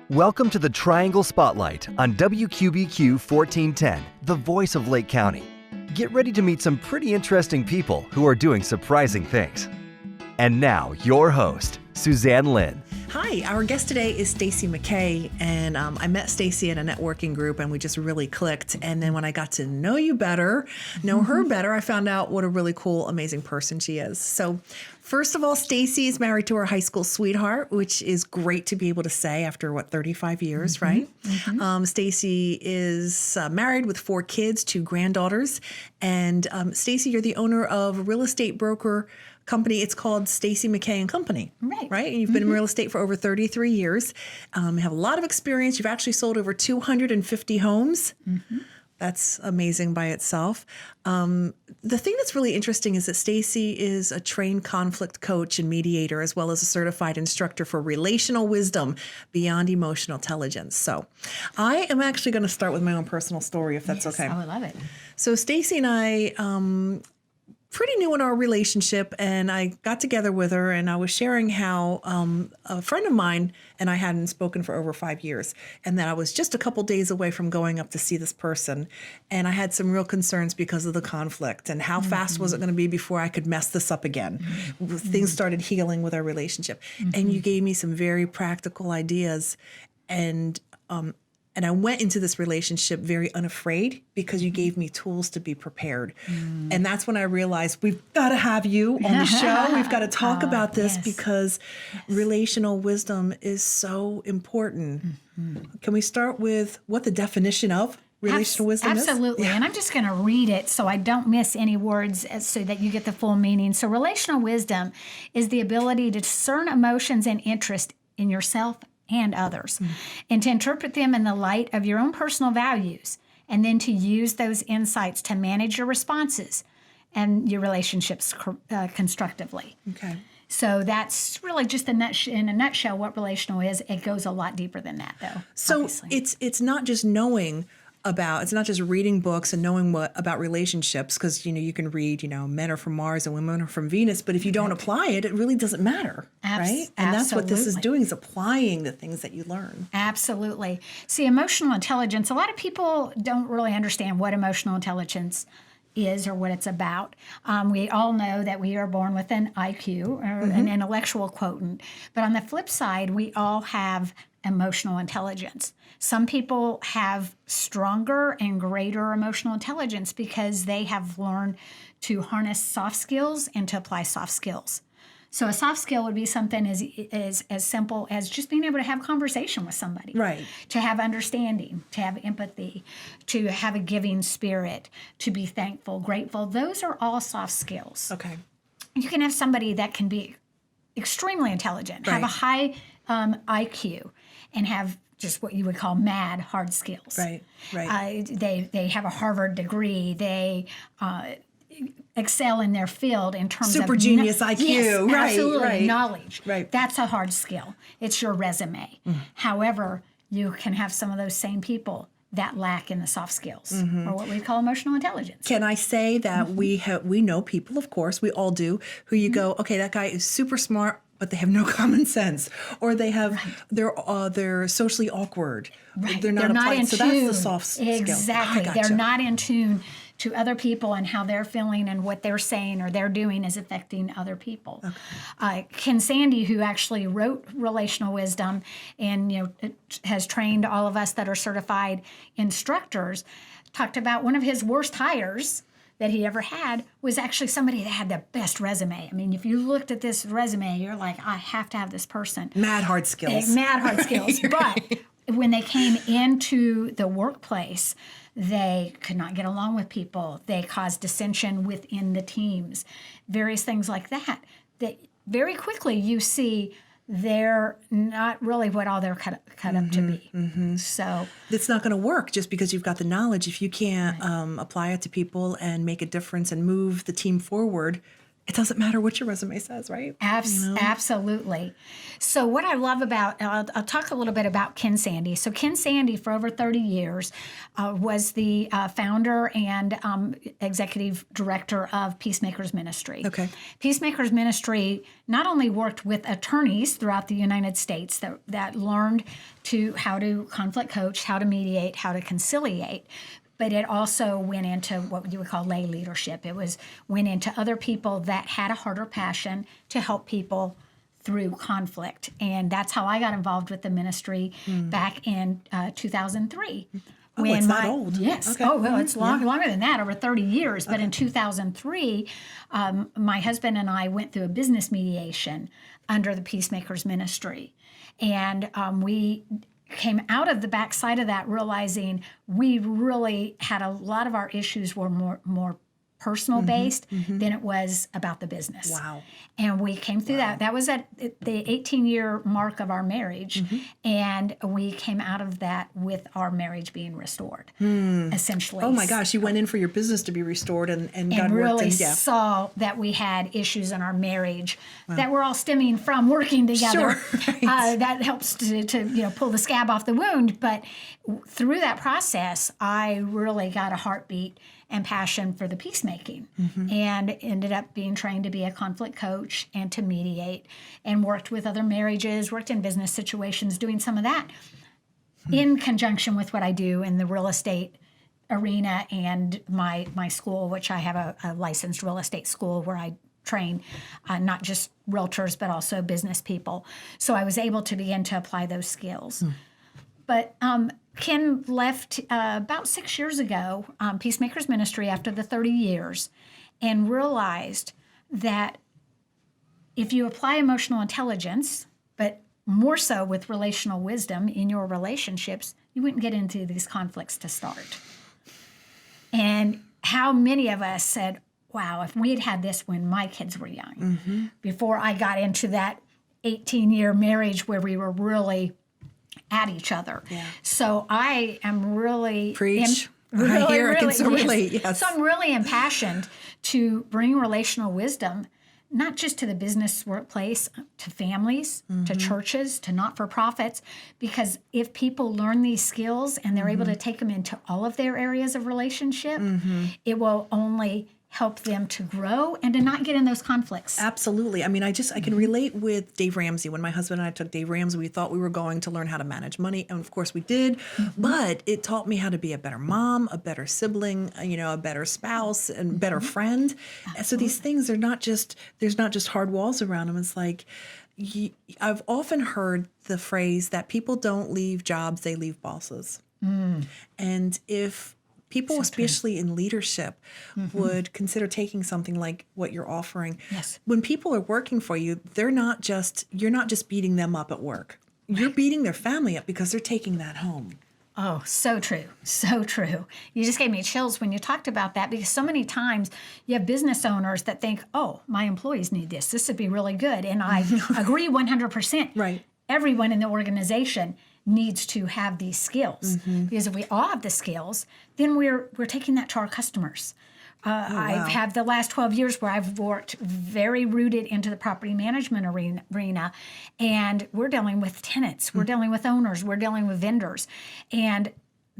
Welcome to the Triangle Spotlight on WQBQ-1410, the voice of Lake County. Get ready to meet some pretty interesting people who are doing surprising things. And now, your host, Suzanne Lynn. Hi, our guest today is Stacey McKay, and I met Stacey in a networking group, and we just really clicked. And then when I got to know her better, I found out what a really cool, amazing person she is. So, first of all, Stacey is married to her high school sweetheart, which is great to be able to say after 35 years, right? Stacey is married with 4 kids, 2 granddaughters, and Stacey, you're the owner of a real estate broker company. It's called Stacey McKay Company. Right. And you've been in real estate for over 33 years. You have a lot of experience. You've actually sold over 250 homes. That's amazing by itself. The thing that's really interesting is that Stacey is a trained conflict coach and mediator, as well as a certified instructor for relational wisdom beyond emotional intelligence. So I am actually going to start with my own personal story, if that's okay. I would love it. So Stacey and I, pretty new in our relationship, and I got together with her, and I was sharing how a friend of mine and I hadn't spoken for over 5 years, and that I was just a couple days away from going up to see this person, and I had some real concerns because of the conflict and how fast was it going to be before I could mess this up again. Things started healing with our relationship, and you gave me some very practical ideas, and I went into this relationship very unafraid because you gave me tools to be prepared. And that's when I realized we've got to have you on the show. We've got to talk about this because relational wisdom is so important. Can we start with what the definition of relational wisdom is? Absolutely. And I'm just going to read it so I don't miss any words so that you get the full meaning. So relational wisdom is the ability to discern emotions and interest in yourself and others, and to interpret them in the light of your own personal values, and then to use those insights to manage your responses and your relationships constructively. Okay. So that's really just in a nutshell what relational is. It goes a lot deeper than that, though. So obviously. it's not just knowing about, it's not just reading books and knowing what about relationships, because you can read men are from Mars and women are from Venus, but if you don't apply it, it really doesn't matter, right? And that's what this is doing, is applying the things that you learn. Absolutely. See, emotional intelligence, a lot of people don't really understand what emotional intelligence is or what it's about. We all know that we are born with an IQ or an intellectual quotient, but on the flip side, we all have emotional intelligence. Some people have stronger and greater emotional intelligence because they have learned to harness soft skills and to apply soft skills. So a soft skill would be something as simple as just being able to have conversation with somebody. Right. To have understanding, to have empathy, to have a giving spirit, to be thankful, grateful. Those are all soft skills. Okay. You can have somebody that can be extremely intelligent, have a high IQ, and have just what you would call mad hard skills. Right. They have a Harvard degree. They excel in their field in terms of super genius IQ. Yes, absolutely. Right. Knowledge. Right. That's a hard skill. It's your resume. However, you can have some of those same people that lack in the soft skills, or what we call emotional intelligence. Can I say that we know people, of course, we all do, who you go, okay, that guy is super smart, but they have no common sense, or they have they're socially awkward. Right. They're not applied. So that's the soft skill. Exactly. Gotcha. They're not in tune to other people and how they're feeling and what they're saying or they're doing is affecting other people. Okay. Ken Sande, who actually wrote Relational Wisdom and has trained all of us that are certified instructors, talked about one of his worst hires that he ever had was actually somebody that had the best resume. I mean, if you looked at this resume, you're like, I have to have this person. Mad hard skills. Mad hard skills. But when they came into the workplace, they could not get along with people. They caused dissension within the teams, various things like that. That very quickly you see they're not really what all they're cut up to be. So it's not going to work just because you've got the knowledge. If you can't apply it to people and make a difference and move the team forward it doesn't matter what your resume says, right? Absolutely. So what I love about, I'll talk a little bit about Ken Sandy. So Ken Sandy, for over 30 years, was the founder and executive director of Peacemaker's Ministry. Okay. Peacemaker's Ministry not only worked with attorneys throughout the United States that learned how to conflict coach, how to mediate, how to conciliate, but it also went into what you would call lay leadership. Went into other people that had a harder passion to help people through conflict. And that's how I got involved with the ministry back in 2003. Oh, it's that old. Yes. Okay. Oh, well, it's longer than that, over 30 years. But in 2003, my husband and I went through a business mediation under the Peacemaker's Ministry. And we came out of the backside of that realizing we really had a lot of our issues were more personal based than it was about the business. Wow. And we came through that. That was at the 18-year mark of our marriage. And we came out of that with our marriage being restored, essentially. Oh my gosh, you went in for your business to be restored and God really worked in. Saw that we had issues in our marriage that were all stemming from working together. Sure, right. That helps to pull the scab off the wound. But through that process, I really got a heartbeat and passion for the peacemaking, and ended up being trained to be a conflict coach and to mediate, and worked with other marriages, worked in business situations, doing some of that in conjunction with what I do in the real estate arena and my school, which I have a licensed real estate school where I train not just realtors, but also business people. So I was able to begin to apply those skills. But Ken left about 6 years ago, Peacemaker's Ministry, after the 30 years, and realized that if you apply emotional intelligence, but more so with relational wisdom in your relationships, you wouldn't get into these conflicts to start. And how many of us said, wow, if we had had this when my kids were young, before I got into that 18-year marriage where we were really at each other. Yeah. So I am really... Preach. I can so relate, yes. So I'm really impassioned to bring relational wisdom, not just to the business workplace, to families, to churches, to not-for-profits, because if people learn these skills and they're able to take them into all of their areas of relationship, it will only help them to grow and to not get in those conflicts. Absolutely. I mean, I can relate with Dave Ramsey. When my husband and I took Dave Ramsey, we thought we were going to learn how to manage money. And of course we did, but it taught me how to be a better mom, a better sibling, a better spouse and better friend. Absolutely. So these things are there's not just hard walls around them. It's like, I've often heard the phrase that people don't leave jobs, they leave bosses. And if people, especially in leadership, would consider taking something like what you're offering. Yes. When people are working for you, you're not just beating them up at work. You're beating their family up because they're taking that home. Oh, so true. So true. You just gave me chills when you talked about that, because so many times you have business owners that think, oh, my employees need this. This would be really good. And I agree 100%. Right. Everyone in the organization needs to have these skills, because if we all have the skills, then we're taking that to our customers. I've had the last 12 years where I've worked very rooted into the property management arena, and we're dealing with tenants, we're dealing with owners, we're dealing with vendors, and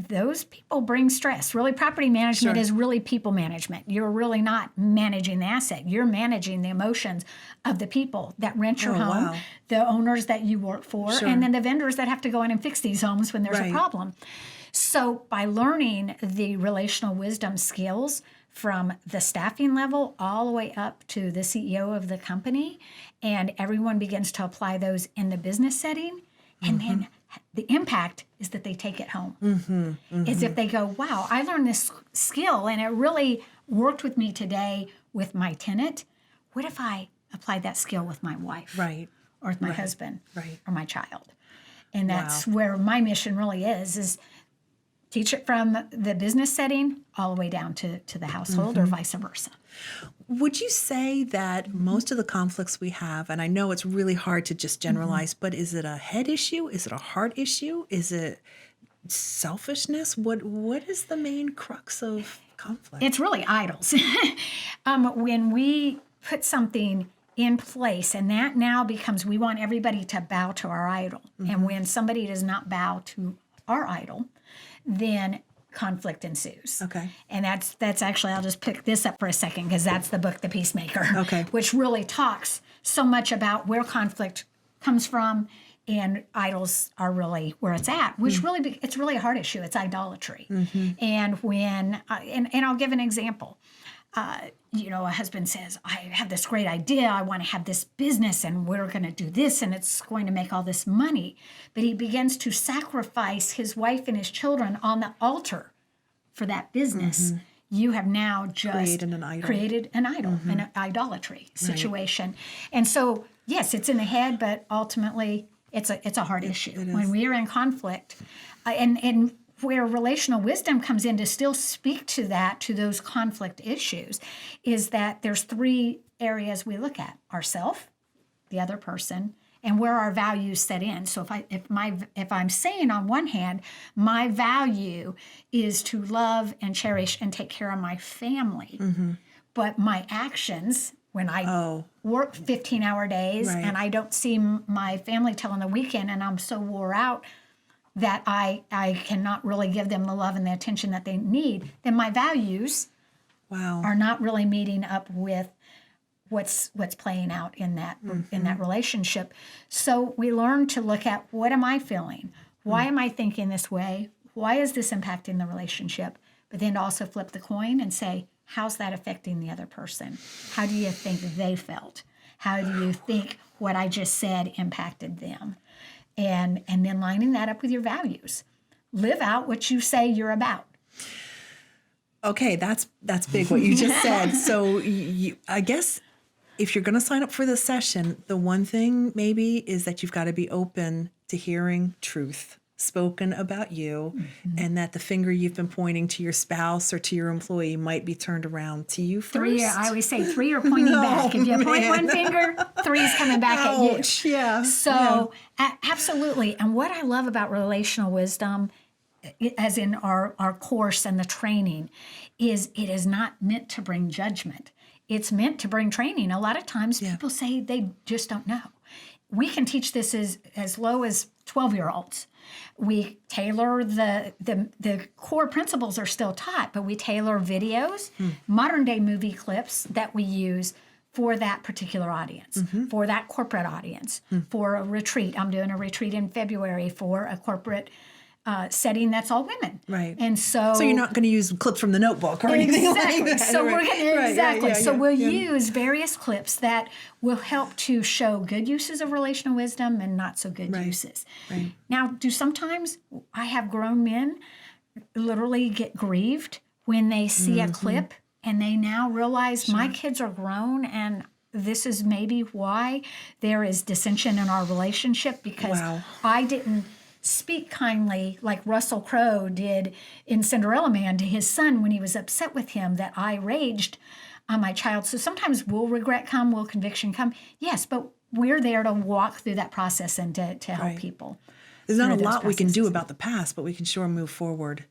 those people bring stress. Really, property management is really people management. You're really not managing the asset. You're managing the emotions of the people that rent your home, the owners that you work for, and then the vendors that have to go in and fix these homes when there's a problem. So by learning the relational wisdom skills from the staffing level all the way up to the CEO of the company, and everyone begins to apply those in the business setting, and then the impact is that they take it home. Is if they go, wow, I learned this skill and it really worked with me today with my tenant. What if I applied that skill with my wife? Right. Or with my husband? Right. Or my child? And that's where my mission really is teach it from the business setting all the way down to the household or vice versa. Would you say that most of the conflicts we have, and I know it's really hard to just generalize, but is it a head issue? Is it a heart issue? Is it selfishness? What is the main crux of conflict? It's really idols. When we put something in place, and that now becomes, we want everybody to bow to our idol. And when somebody does not bow to our idol, then conflict ensues. Okay. And that's actually, I'll just pick this up for a second, because that's the book, The Peacemaker, Okay. which really talks so much about where conflict comes from, and idols are really where it's at, which really, it's really a hard issue. It's idolatry. And when, and I'll give an example. A husband says, I have this great idea. I want to have this business, and we're going to do this, and it's going to make all this money. But he begins to sacrifice his wife and his children on the altar for that business. You have now just created an idol, an idolatry situation. And so, yes, it's in the head, but ultimately it's a hard issue. When we are in conflict, and where relational wisdom comes in to still speak to that, to those conflict issues, is that there's 3 areas we look at: ourself, the other person, and where our values set in. So if I'm saying on one hand, my value is to love and cherish and take care of my family, but my actions, when I work 15-hour days and I don't see my family till on the weekend, and I'm so wore out that I cannot really give them the love and the attention that they need, then my values are not really meeting up with what's playing out in that in that relationship. So we learn to look at, what am I feeling? Why am I thinking this way? Why is this impacting the relationship? But then to also flip the coin and say, how's that affecting the other person? How do you think they felt? How do you think what I just said impacted them? And then lining that up with your values. Live out what you say you're about. Okay, that's big what you just said. So I guess if you're going to sign up for this session, the one thing maybe is that you've got to be open to hearing truth spoken about you, and that the finger you've been pointing to your spouse or to your employee might be turned around to you first. 3, I always say 3 are pointing back. If you point one finger, 3 is coming back at you. Yeah. So absolutely. And what I love about relational wisdom, as in our course and the training, is it is not meant to bring judgment. It's meant to bring training. A lot of times people say they just don't know. We can teach this as low as 12-year-olds. We tailor the core principles are still taught, but we tailor videos, modern day movie clips that we use for that particular audience, for that corporate audience, for a retreat. I'm doing a retreat in February for a corporate setting that's all women. Right. And so you're not going to use clips from the notebook or anything like that. So we're going to we'll use various clips that will help to show good uses of relational wisdom and not so good uses. Right. Now, sometimes I have grown men literally get grieved when they see a clip and they now realize my kids are grown, and this is maybe why there is dissension in our relationship, because I didn't speak kindly like Russell Crowe did in Cinderella Man to his son when he was upset with him, that I raged on my child. So sometimes will regret come, will conviction come? Yes, but we're there to walk through that process and to help people. There's not a lot we can do about the past, but we can sure move forward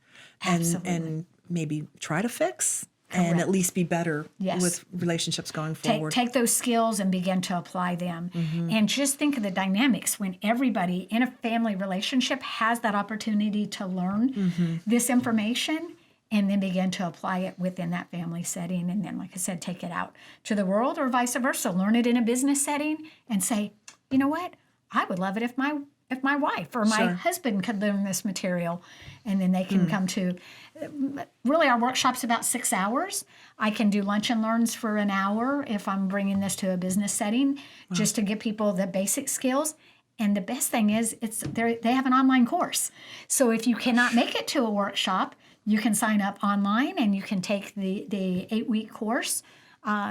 and maybe try to fix. Correct. And at least be better with relationships going forward. Take those skills and begin to apply them. And just think of the dynamics when everybody in a family relationship has that opportunity to learn this information and then begin to apply it within that family setting. And then, like I said, take it out to the world or vice versa. Learn it in a business setting and say, you know what? I would love it if my wife or my husband could learn this material, and then they can come to, really our workshop's about 6 hours. I can do lunch and learns for an hour if I'm bringing this to a business setting, just to give people the basic skills. And the best thing is they have an online course. So if you cannot make it to a workshop, you can sign up online and you can take the 8-week course.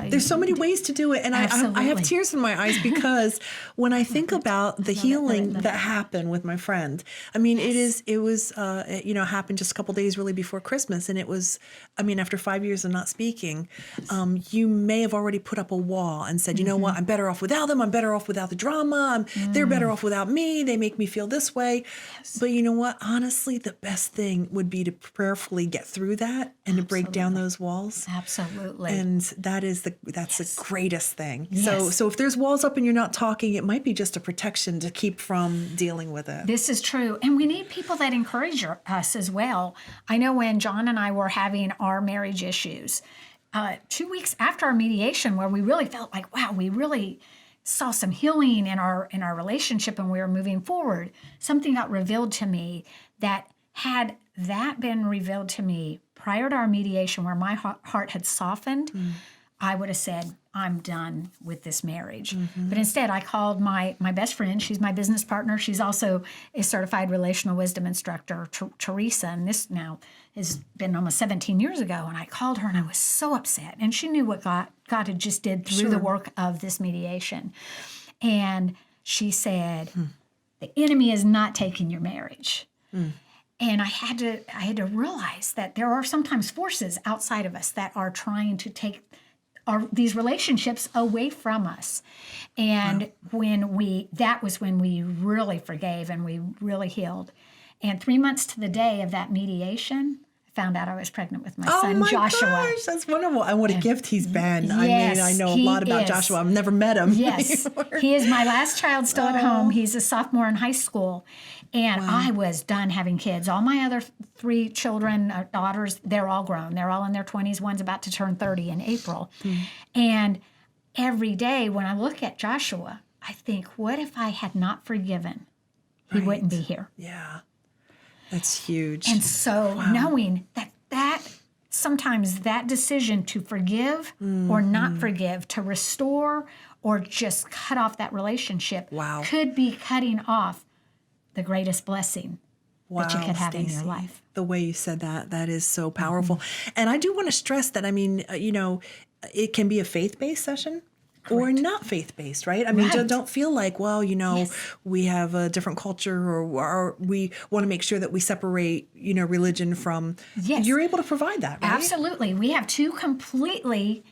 There's so many ways to do it. And I have tears in my eyes because when I think about the healing that happened with my friend, I mean, it was happened just a couple days really before Christmas. And it was, I mean, after 5 years of not speaking, you may have already put up a wall and said, you know what, I'm better off without them. I'm better off without the drama. They're better off without me. They make me feel this way. Yes. But you know what? Honestly, the best thing would be to prayerfully get through that and to break down those walls. Absolutely. And that's the greatest thing. Yes. So if there's walls up and you're not talking, it might be just a protection to keep from dealing with it. This is true. And we need people that encourage us as well. I know when John and I were having our marriage issues, 2 weeks after our mediation, where we really felt like, wow, we really saw some healing in our relationship and we were moving forward, something got revealed to me that had that been revealed to me prior to our mediation, where my heart had softened, I would have said, I'm done with this marriage. But instead, I called my best friend. She's my business partner. She's also a certified Relational Wisdom instructor, Teresa. And this now has been almost 17 years ago. And I called her and I was so upset. And she knew what God had just did through the work of this mediation. And she said, the enemy is not taking your marriage. And I had to realize that there are sometimes forces outside of us that are trying to take these relationships away from us. And that was when we really forgave and we really healed. And 3 months to the day of that mediation, I found out I was pregnant with my son, Joshua. Oh my gosh, that's wonderful. And what a gift he's been. Yes, I know a lot about Joshua. I've never met him. Yes, he is my last child still at home. He's a sophomore in high school. And I was done having kids. All my other 3 children, daughters, they're all grown. They're all in their 20s. One's about to turn 30 in April. And every day when I look at Joshua, I think, what if I had not forgiven? He wouldn't be here. Yeah, that's huge. And so knowing that sometimes that decision to forgive or not forgive, to restore or just cut off that relationship could be cutting off the greatest blessing that you could have in your life. The way you said that is so powerful. And I do want to stress that, it can be a faith-based session or not faith-based, right? I mean, don't feel like, we have a different culture or we want to make sure that we separate, religion from, you're able to provide that, right? Absolutely. We have 2 completely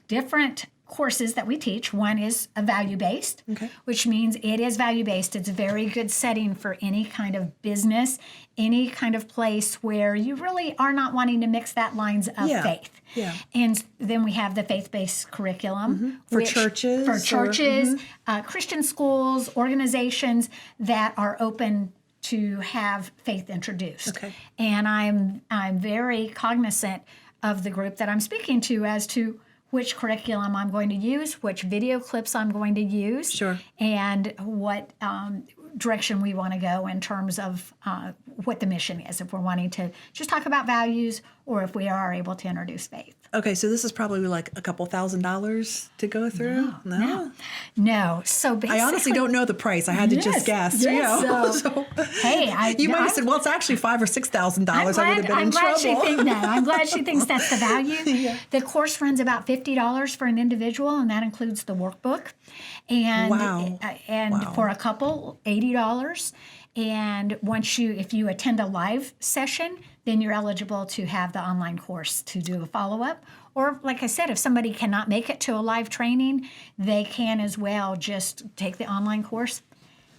different courses that we teach. One is a value-based, which means it is value-based. It's a very good setting for any kind of business, any kind of place where you really are not wanting to mix that lines of faith. Yeah. And then we have the faith-based curriculum. For churches? For churches, Christian schools, organizations that are open to have faith introduced. Okay. And I'm very cognizant of the group that I'm speaking to as to which curriculum I'm going to use, which video clips I'm going to use, and what direction we want to go in terms of what the mission is, if we're wanting to just talk about values or if we are able to introduce faith. Okay, so this is probably like a couple $1,000s to go through? No. So basically, I honestly don't know the price. I had to just guess. Yes, hey, you might have said, well, it's actually $5,000 or $6,000. I would have been in trouble. I'm glad she thinks that's the value. The course runs about $50 for an individual, and that includes the workbook. And for a couple, $80. And if you attend a live session, then you're eligible to have the online course to do a follow-up. Or, like I said, if somebody cannot make it to a live training, they can as well just take the online course,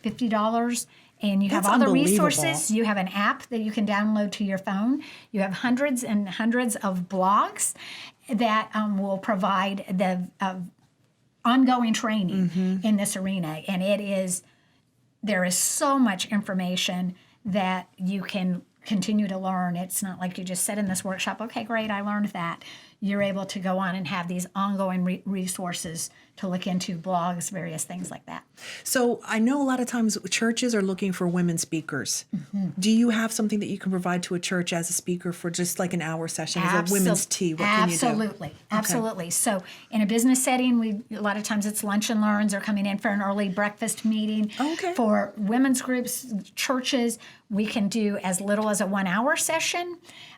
$50. And you have all the resources. You have an app that you can download to your phone. You have hundreds and hundreds of blogs that will provide the ongoing training in this arena. And there is so much information that you can continue to learn. It's not like you just sit in this workshop, okay, great, I learned that. You're able to go on and have these ongoing resources to look into, blogs, various things like that. So I know a lot of times churches are looking for women speakers. Do you have something that you can provide to a church as a speaker for just like an hour session as a women's tea? What can you do? Absolutely. So in a business setting, a lot of times it's lunch and learns or coming in for an early breakfast meeting. For women's groups, churches, we can do as little as a 1 hour session,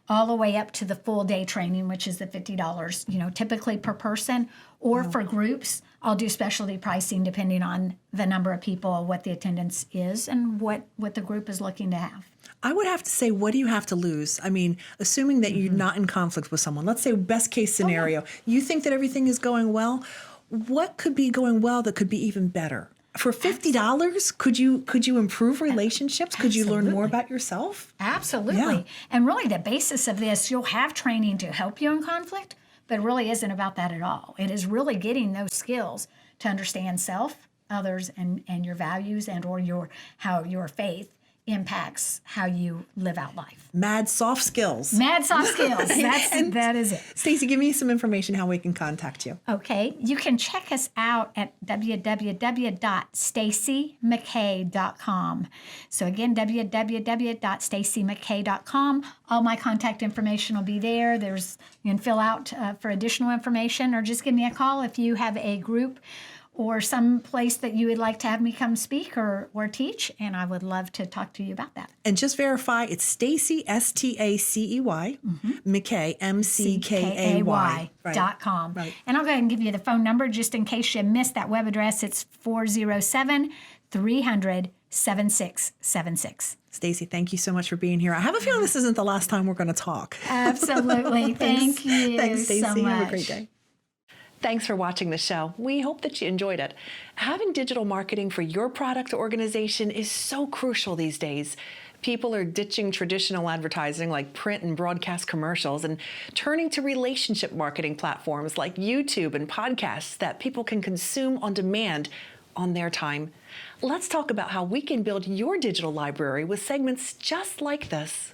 all the way up to the full day training, which is the $50, typically per person. Or for groups, I'll do specialty pricing depending on the number of people, what the attendance is, and what the group is looking to have. I would have to say, what do you have to lose? I mean, assuming that you're not in conflict with someone. Let's say best case scenario. You think that everything is going well. What could be going well that could be even better? For $50, could you improve relationships? Could you learn more about yourself? Absolutely. Yeah. And really the basis of this, you'll have training to help you in conflict, but it really isn't about that at all. It is really getting those skills to understand self, others, and your values and or how your faith impacts how you live out life. Mad soft skills. Mad soft skills. That is it. Stacey, give me some information how we can contact you. Okay. You can check us out at www.staceymckay.com. So again, www.staceymckay.com. All my contact information will be there. You can fill out for additional information, or just give me a call if you have a group or some place that you would like to have me come speak or teach, and I would love to talk to you about that. And just verify, it's Stacey, Stacey, McKay, MCKAY. .com. Right. And I'll go ahead and give you the phone number just in case you missed that web address. It's 407-300-7676. Stacey, thank you so much for being here. I have a feeling this isn't the last time we're going to talk. Absolutely. Thank you. Thanks, Stacey. So much. Have a great day. Thanks for watching the show. We hope that you enjoyed it. Having digital marketing for your product or organization is so crucial these days. People are ditching traditional advertising like print and broadcast commercials and turning to relationship marketing platforms like YouTube and podcasts that people can consume on demand on their time. Let's talk about how we can build your digital library with segments just like this.